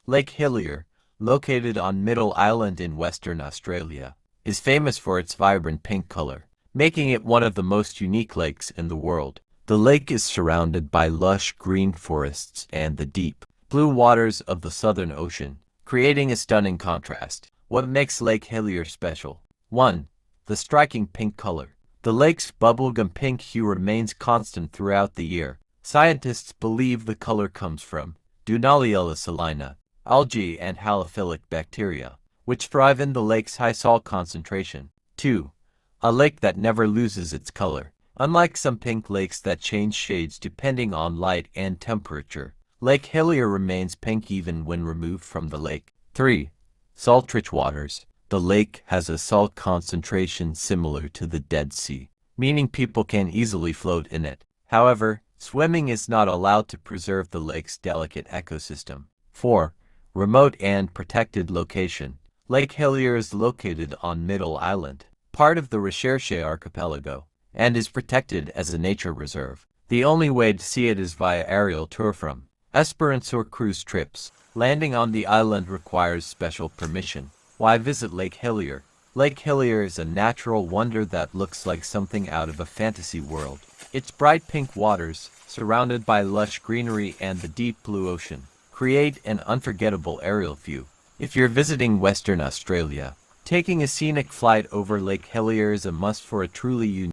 Lake Hillier, located on Middle Island in Western Australia, is famous for its vibrant pink color, making it one of the most unique lakes in the world. The lake is surrounded by lush green forests and the deep, blue waters of the Southern Ocean, creating a stunning contrast. What makes Lake Hillier special? 1. The striking pink color. The lake's bubblegum pink hue remains constant throughout the year. Scientists believe the color comes from Dunaliella salina, algae and halophilic bacteria, which thrive in the lake's high salt concentration. 2. A lake that never loses its color. Unlike some pink lakes that change shades depending on light and temperature, Lake Hillier remains pink even when removed from the lake. 3. Salt-rich waters. The lake has a salt concentration similar to the Dead Sea, meaning people can easily float in it. However, swimming is not allowed to preserve the lake's delicate ecosystem. 4. Remote and protected location. Lake Hillier is located on Middle Island, part of the Recherche archipelago, and is protected as a nature reserve. The only way to see it is via aerial tour from Esperance or cruise trips. Landing on the island requires special permission. Why visit Lake Hillier? Lake Hillier is a natural wonder that looks like something out of a fantasy world. Its bright pink waters, surrounded by lush greenery and the deep blue ocean, create an unforgettable aerial view. If you're visiting Western Australia, taking a scenic flight over Lake Hillier is a must for a truly unique